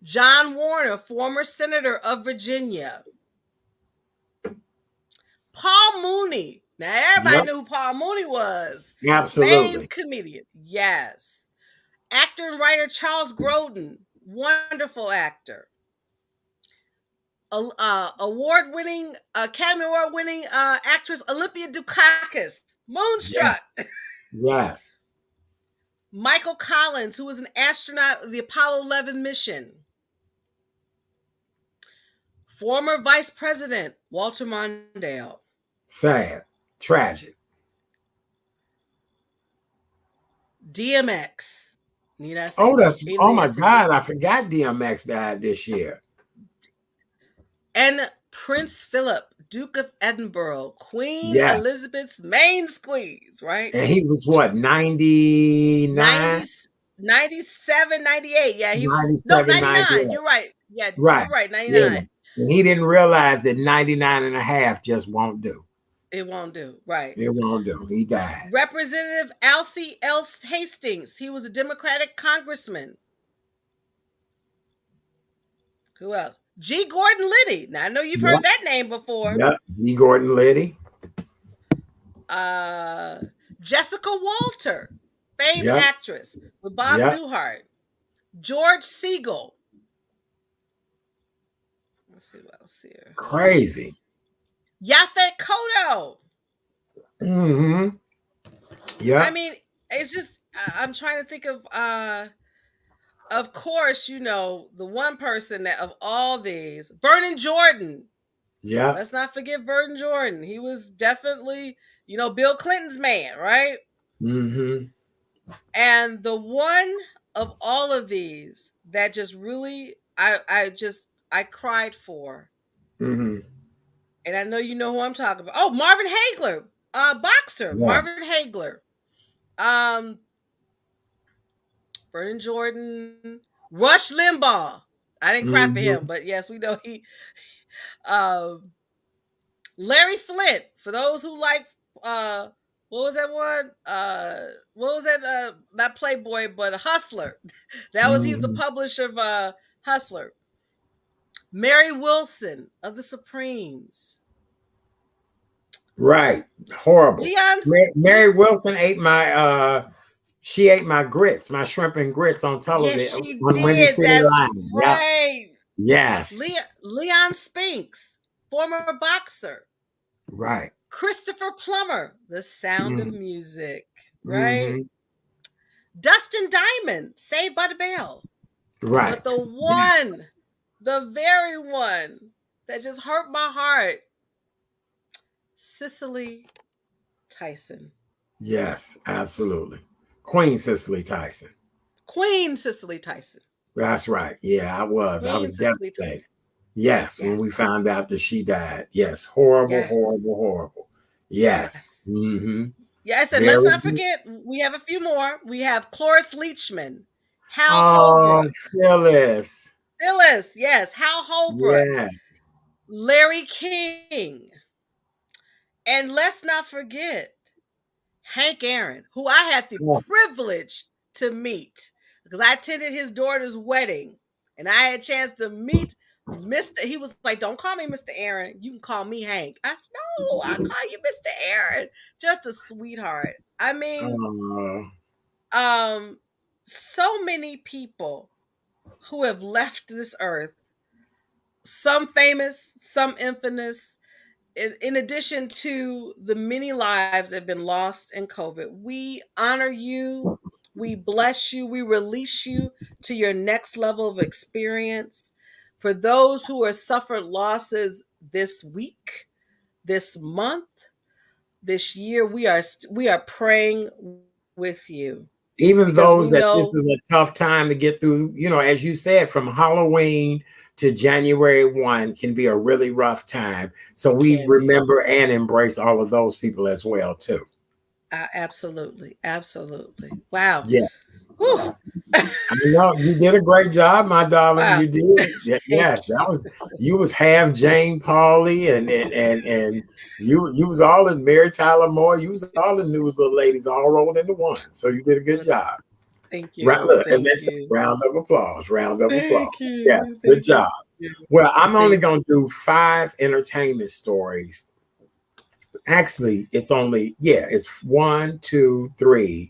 John Warner, former senator of Virginia. Paul Mooney. Now everybody knew who Paul Mooney was. Absolutely. Famed comedian. Yes. Actor and writer Charles Grodin. Wonderful actor. Academy Award winning actress Olympia Dukakis. Moonstruck. Yes. Michael Collins, who was an astronaut of the Apollo 11 mission. Former Vice President Walter Mondale. Sad. Tragic. DMX. Oh my God, I forgot DMX died this year. And Prince Philip, Duke of Edinburgh, Queen Elizabeth's main squeeze, right? And he was what, 99? 97, 98. Yeah, he was 99. 99. You're right. Yeah, you're right, 99. Yeah. And he didn't realize that 99 and a half just won't do. It won't do, right. It won't do. He died. Representative Alcee L. Hastings. He was a Democratic congressman. Who else? G. Gordon Liddy. Now, I know you've heard that name before. Yep, G. Gordon Liddy. Jessica Walter, famed actress with Bob Newhart. George Siegel. Let's see what else here. Crazy. Yaphet Kotto. Mm-hmm. Yeah. I mean, it's just, I'm trying to think of course, you know, the one person that of all these, Vernon Jordan. Yeah. Let's not forget Vernon Jordan. He was definitely, you know, Bill Clinton's man, right? Mm-hmm. And the one of all of these that just really, I cried for. Mm-hmm. And I know you know who I'm talking about. Oh, Marvin Hagler, boxer. Yeah. Marvin Hagler. Vernon Jordan. Rush Limbaugh. I didn't cry for him, but yes, we know he. Larry Flint. For those who like, what was that one? What was that? Not Playboy, but Hustler. That was he's the publisher of Hustler. Mary Wilson of the Supremes. Right. Horrible. Mary Wilson ate my she ate my grits, my shrimp and grits on television. Yes, she did. That's right. Yep. Yes. Leon Spinks, former boxer. Right. Christopher Plummer, The Sound of Music. Right. Dustin Diamond, Saved by the Bell. Right. But the one, the very one that just hurt my heart, Cicely Tyson. Yes, absolutely. Queen Cicely Tyson. Queen Cicely Tyson. That's right. Yeah, I was. I was devastated. Yes, when we found out that she died. Yes, horrible, horrible, horrible. Yes. Mm-hmm. Yes, and let's not forget, we have a few more. We have Cloris Leachman, Hal Holbrook. Phyllis. Phyllis, yes. Hal Holbrook. Yes. Larry King. And let's not forget Hank Aaron, who I had the privilege to meet because I attended his daughter's wedding and I had a chance to meet He was like, don't call me Mr. Aaron. You can call me Hank. I said, no, I call you Mr. Aaron. Just a sweetheart. I mean, so many people who have left this earth, some famous, some infamous, in addition to the many lives that have been lost in COVID. We honor you. We bless you. We release you to your next level of experience. For those who have suffered losses this week, this month, this year, we are praying with you. Even those that this is a tough time to get through, as you said, from Halloween to January 1 can be a really rough time. So we remember and embrace all of those people as well, too. Absolutely. Absolutely. Wow. Yeah. I know you did a great job, my darling. Wow. You did. Yes, you was half Jane Pauley and you was all in Mary Tyler Moore. You was all in News Little Ladies all rolled into one. So you did a good job. Thank you. Round of applause. Yes, good job. Well, I'm only going to do 5 entertainment stories. Actually, it's 1, 2, 3,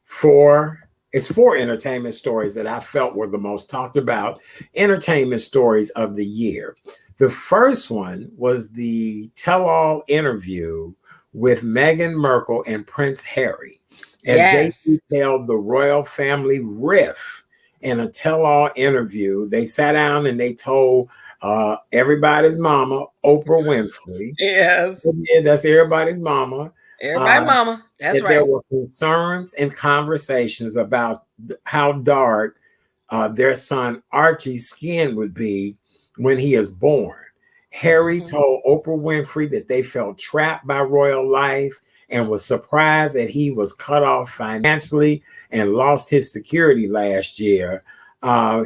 4. It's 4 entertainment stories that I felt were the most talked about entertainment stories of the year. The first one was the tell-all interview with Meghan Markle and Prince Harry, as they detailed the royal family riff in a tell-all interview. They sat down and they told everybody's mama, Oprah Winfrey. Yes. Yeah, that's everybody's mama. Everybody's mama. That's right. There were concerns and conversations about how dark their son Archie's skin would be when he is born. Harry told Oprah Winfrey that they felt trapped by royal life and was surprised that he was cut off financially and lost his security last year.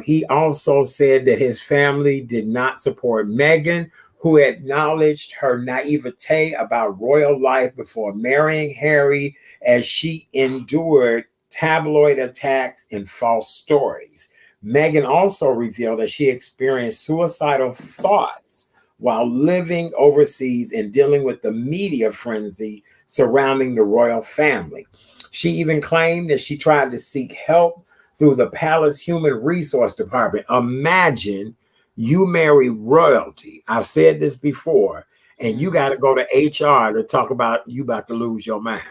He also said that his family did not support Meghan, who acknowledged her naivete about royal life before marrying Harry, as she endured tabloid attacks and false stories. Meghan also revealed that she experienced suicidal thoughts while living overseas and dealing with the media frenzy surrounding the royal family. She even claimed that she tried to seek help through the palace human resource department. Imagine you marry royalty. I've said this before, and you got to go to HR to talk about you about to lose your mind.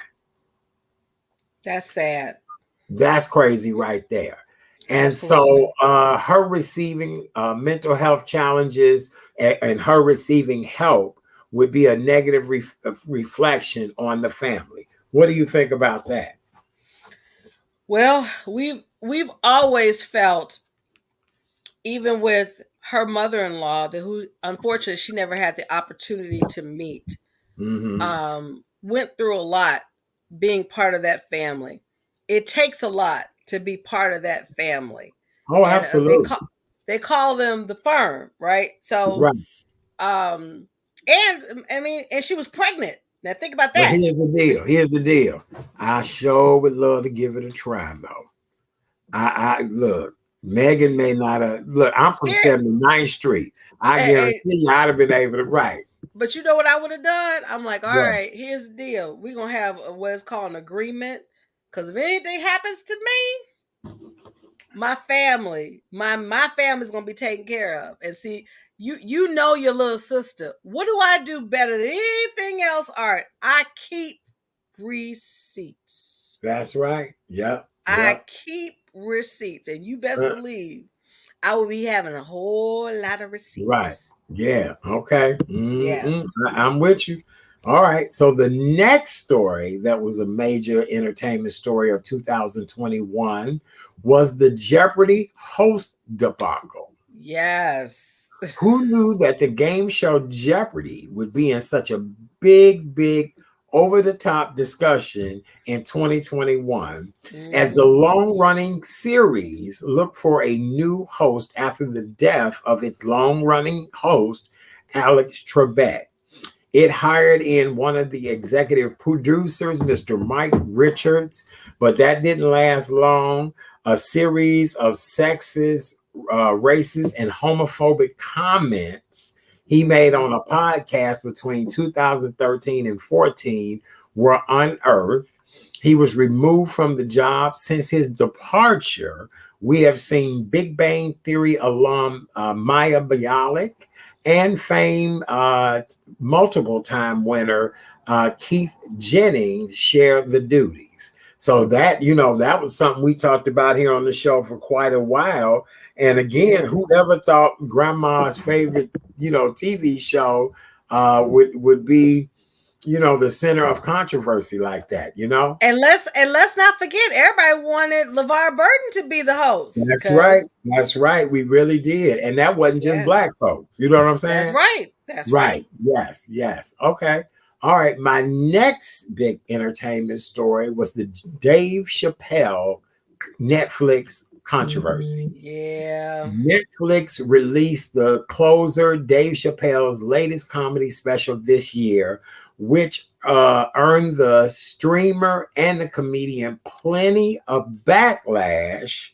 That's sad. That's crazy right there. And so her receiving mental health challenges and her receiving help would be a negative reflection on the family. What do you think about that? Well, we've always felt, even with her mother-in-law, who unfortunately she never had the opportunity to meet, went through a lot being part of that family. It takes a lot to be part of that family. Oh, and absolutely. They call them the firm, right? So, and I mean, and she was pregnant. Now think about that. But here's the deal. I sure would love to give it a try, though. I look, Meghan may not have. Look, I'm from 79th Street. I guarantee you I'd have been able to write. But you know what I would have done? I'm like, all right, here's the deal. We're going to have what's called an agreement. Because if anything happens to me, my family, my family's going to be taken care of. And see, you know your little sister. What do I do better than anything else, Art? I keep receipts. That's right. Yep. I keep receipts. And you best believe I will be having a whole lot of receipts. Right. Yeah. Okay. Yes. I'm with you. All right. So the next story that was a major entertainment story of 2021 was the Jeopardy host debacle. Yes. Who knew that the game show Jeopardy would be in such a big, over-the-top discussion in 2021 as the long-running series looked for a new host after the death of its long-running host, Alex Trebek. It hired in one of the executive producers, Mr. Mike Richards, but that didn't last long. A series of sexist racist and homophobic comments he made on a podcast between 2013 and 14 were unearthed. He was removed from the job. Since his departure, we have seen Big Bang Theory alum Maya Bialik and Fame multiple time winner Keith Jennings share the duties. So that, that was something we talked about here on the show for quite a while. And again, who ever thought grandma's favorite, TV show would be, the center of controversy like that, And let's not forget, everybody wanted LeVar Burton to be the host. That's right. That's right. We really did. And that wasn't just black folks. You know what I'm saying? That's right. That's right. Yes. Yes. Okay. All right. My next big entertainment story was the Dave Chappelle Netflix controversy. Yeah. Netflix released The Closer, Dave Chappelle's latest comedy special this year, which earned the streamer and the comedian plenty of backlash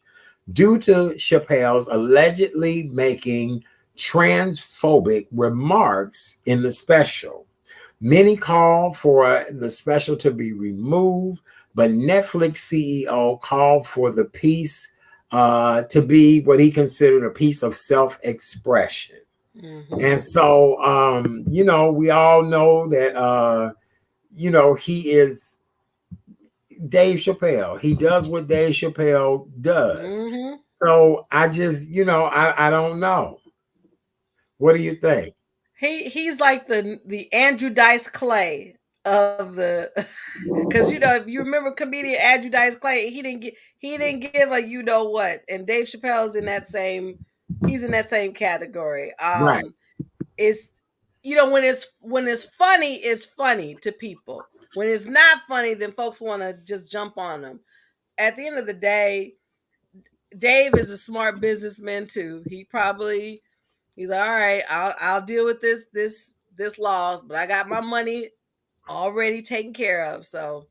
due to Chappelle's allegedly making transphobic remarks in the special. Many called for the special to be removed, but Netflix CEO called for the piece to be what he considered a piece of self-expression. Mm-hmm. And so, we all know that, he is Dave Chappelle. He does what Dave Chappelle does. Mm-hmm. So I just, I don't know. What do you think? He's like the Andrew Dice Clay of the, because if you remember comedian Andrew Dice Clay, he didn't give a what, and Dave Chappelle's in that same, he's in that same category. Right. It's when it's funny, it's funny to people. When it's not funny, then folks want to just jump on them. At the end of the day, Dave is a smart businessman too. He's like, all right, I'll deal with this loss, but I got my money already taken care of. So,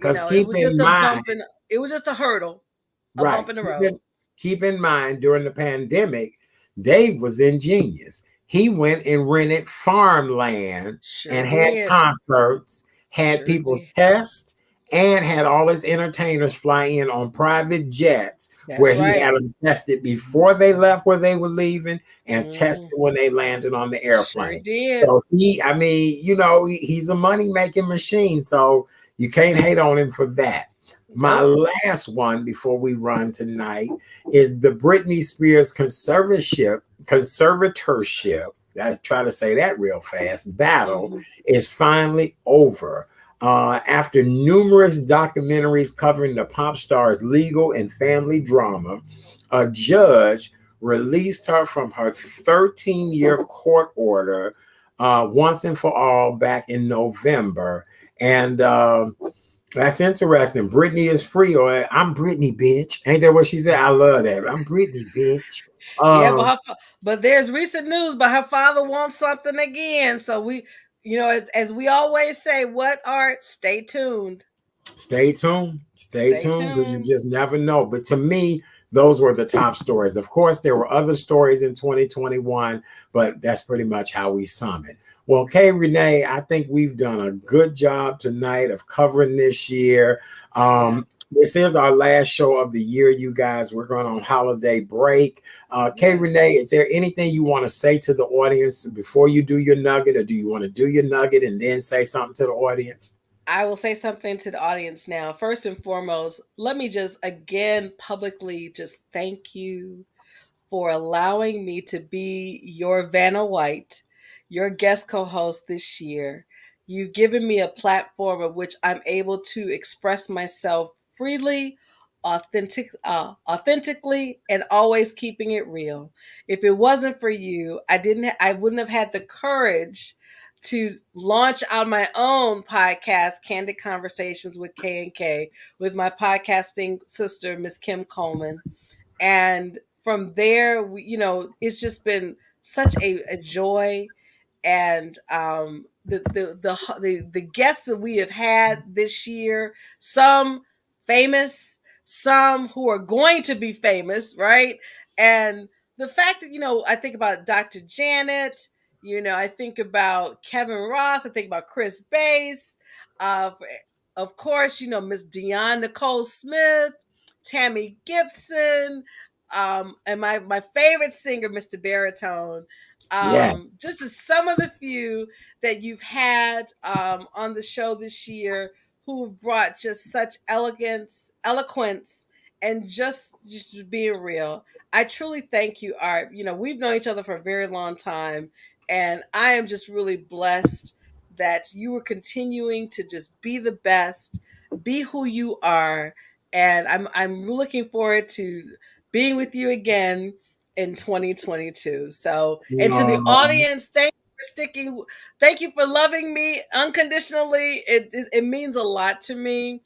it was just it was just a hurdle, a bump in the road. Keep in mind, during the pandemic, Dave was ingenious. He went and rented farmland and had concerts, had people test, and had all his entertainers fly in on private jets. That's where he had them tested before they left where they were leaving and tested when they landed on the airplane. Sure did. So he's a money-making machine. So you can't hate on him for that. My last one before we run tonight is the Britney Spears conservatorship. I try to say that real fast. Battle is finally over. After numerous documentaries covering the pop star's legal and family drama, a judge released her from her 13-year court order once and for all back in November. And that's interesting. Britney is free, or I'm Britney, bitch. Ain't that what she said? I love that. I'm Britney, bitch. But there's recent news, but her father wants something again. So we, as we always say, what art? Stay tuned. Stay tuned, because you just never know. But to me, those were the top stories. Of course, there were other stories in 2021, but that's pretty much how we sum it. Well, Kay Renee, I think we've done a good job tonight of covering this year. This is our last show of the year, you guys. We're going on holiday break. Kay Renee, is there anything you want to say to the audience before you do your nugget, or do you want to do your nugget and then say something to the audience? I will say something to the audience now. First and foremost, let me just again publicly just thank you for allowing me to be your Vanna White, your guest co-host this year. You've given me a platform of which I'm able to express myself freely, authentically, and always keeping it real. If it wasn't for you, I wouldn't have had the courage to launch on my own podcast, Candid Conversations with K&K, with my podcasting sister, Miss Kim Coleman. And from there, it's just been such a joy. And the guests that we have had this year, some famous, some who are going to be famous, right? And the fact that, I think about Dr. Janet, I think about Kevin Ross, I think about Chris Bass, uh, of course, Miss Dionne Nicole Smith, Tammy Gibson, and my favorite singer, Mr. Baritone. Yes. Just as some of the few that you've had on the show this year who have brought just such eloquence, and just being real. I truly thank you, Art. We've known each other for a very long time, and I am just really blessed that you are continuing to just be the best, be who you are, and I'm looking forward to being with you again in 2022. So, and to the audience, thank you for sticking. Thank you for loving me unconditionally. It means a lot to me.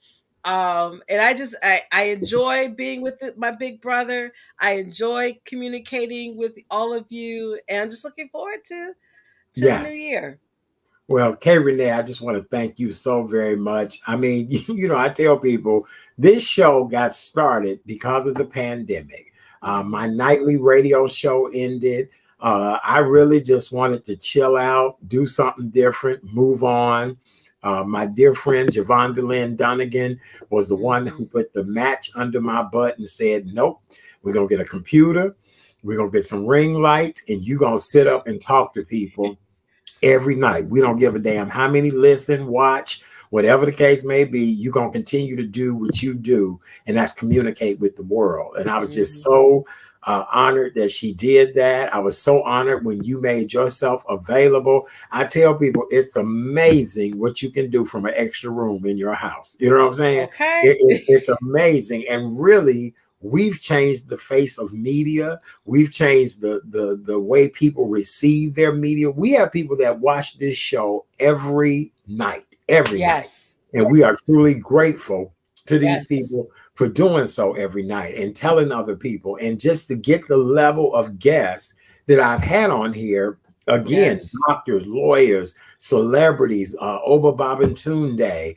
And I enjoy being with my big brother. I enjoy communicating with all of you, and I'm just looking forward to the new Yes. year. Well, Kay Renee, I just want to thank you so very much. I mean, I tell people this show got started because of the pandemic. My nightly radio show ended. I really just wanted to chill out, do something different, move on. My dear friend Javonda Lynn Dunnigan was the one who put the match under my butt and said, nope, we're going to get a computer. We're going to get some ring lights, and you're going to sit up and talk to people every night. We don't give a damn how many listen, watch, whatever the case may be. You're going to continue to do what you do, and that's communicate with the world. And I was just so honored that she did that. I was so honored when you made yourself available. I tell people it's amazing what you can do from an extra room in your house. You know what I'm saying? Okay. It's amazing. And really, we've changed the face of media. We've changed the way people receive their media. We have people that watch this show every night, night. And we are truly grateful to these people for doing so every night and telling other people. And just to get the level of guests that I've had on here, again, doctors, lawyers, celebrities, Oba Babatunde.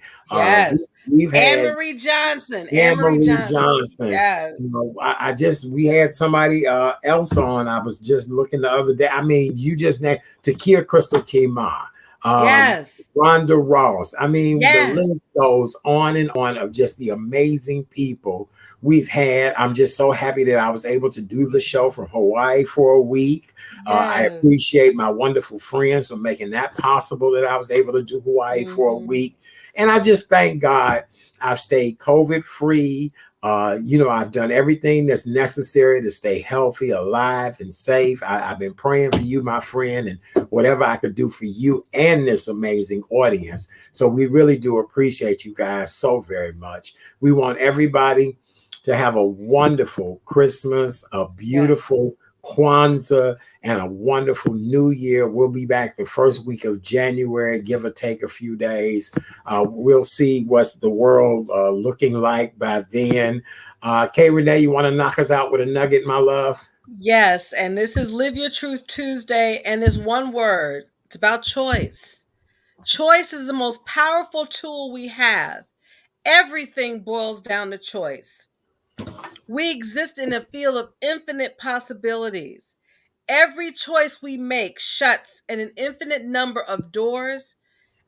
We've had Anne-Marie Johnson. Anne-Marie Johnson. Yes. We had somebody else on. I was just looking the other day. I mean, you just named Takia Crystal Kima. Rhonda Ross. I mean, the list goes on and on of just the amazing people we've had. I'm just so happy that I was able to do the show from Hawaii for a week. I appreciate my wonderful friends for making that possible, that I was able to do Hawaii for a week. And I just thank God I've stayed COVID free. I've done everything that's necessary to stay healthy, alive, and safe. I've been praying for you, my friend, and whatever I could do for you and this amazing audience. So we really do appreciate you guys so very much. We want everybody to have a wonderful Christmas, a beautiful Kwanzaa, and a wonderful New Year. We'll be back the first week of January, give or take a few days. We'll see what's the world looking like by then. Kay Renee, you want to knock us out with a nugget, my love? Yes, and this is Live Your Truth Tuesday, and it's one word. It's about choice. Choice is the most powerful tool we have. Everything boils down to choice. We exist in a field of infinite possibilities. Every choice we make shuts an infinite number of doors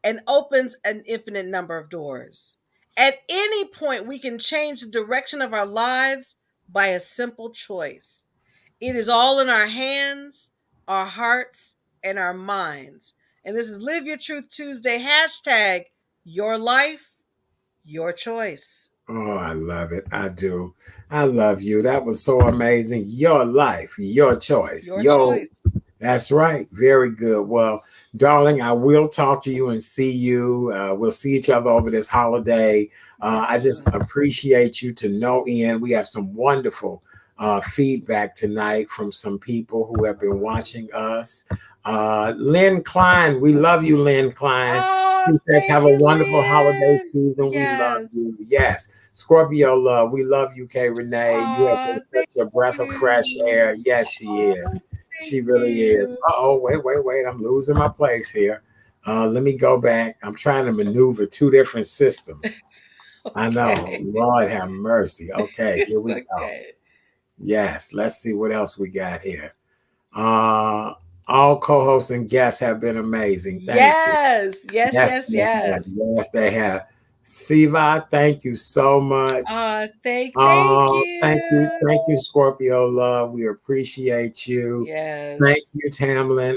and opens an infinite number of doors. At any point, we can change the direction of our lives by a simple choice. It is all in our hands, our hearts, and our minds. And this is Live Your Truth Tuesday, hashtag your life, your choice. Oh, I love it. I do. I love you. That was so amazing. Your life, your choice. Your choice. That's right. Very good. Well, darling, I will talk to you and see you. We'll see each other over this holiday. I just appreciate you to no end. We have some wonderful feedback tonight from some people who have been watching us. Lynn Klein, we love you, Lynn Klein. Have a wonderful holiday season. We love you. Yes. Scorpio love. We love you, Kay Renee. You have been such a breath of fresh air. Yes, she is. She really is. Wait. I'm losing my place here. Let me go back. I'm trying to maneuver two different systems. I know. Lord have mercy. Okay, here we go. Yes. Let's see what else we got here. All co-hosts and guests have been amazing. Thank you. Yes. Yes, they have. Yes, they have. Siva, thank you so much. Thank Thank you. you. Thank you, Scorpio Love. We appreciate you. Yes. Thank you, Tamlin.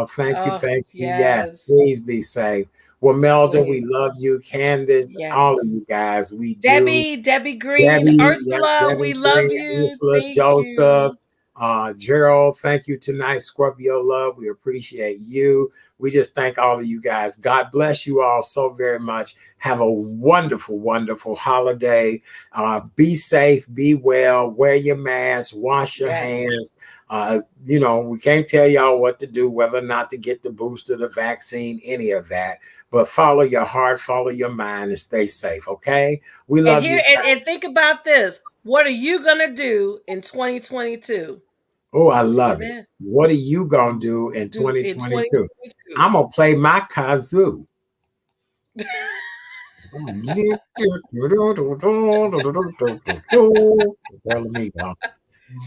Thank you. Thank you. Yes, Yes. please be safe. Well, Melda, we Please. love you. Candace, Yes. all of you guys, we do. Debbie Green, Debbie, Ursula, we Debbie love Green, you. Ursula, Thank Joseph, you. Gerald, thank you tonight. Scorpio Love, we appreciate you. We just thank all of you guys. God bless you all so very much. Have a wonderful, wonderful holiday. Be safe, be well, wear your mask, wash your hands. We can't tell y'all what to do, whether or not to get the booster, the vaccine, any of that. But follow your heart, follow your mind, and stay safe, okay? We love you. And think about this. What are you going to do in 2022? Oh, I love it. What are you going to do in 2022? I'm going to play my kazoo.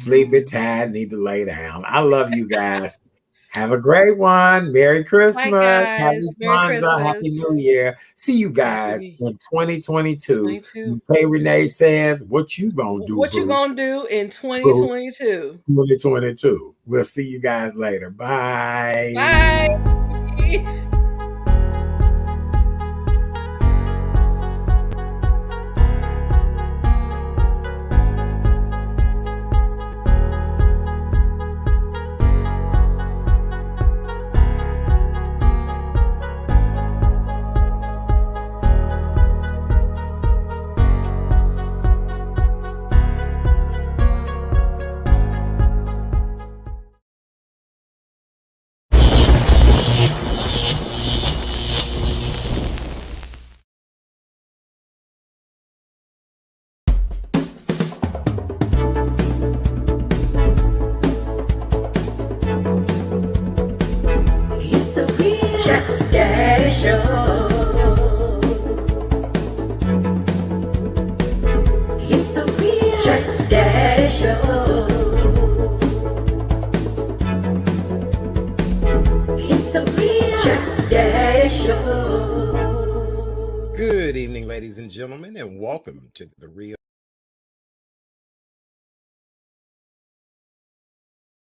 Sleepy, tired, need to lay down. I love you guys. Have a great one. Merry Christmas. Happy Kwanzaa. Happy New Year. See you guys in 2022. Hey, Renee says, what you gonna do? What you gonna do in 2022? 2022. We'll see you guys later. Bye. Bye. Good evening, ladies and gentlemen, and welcome to the Real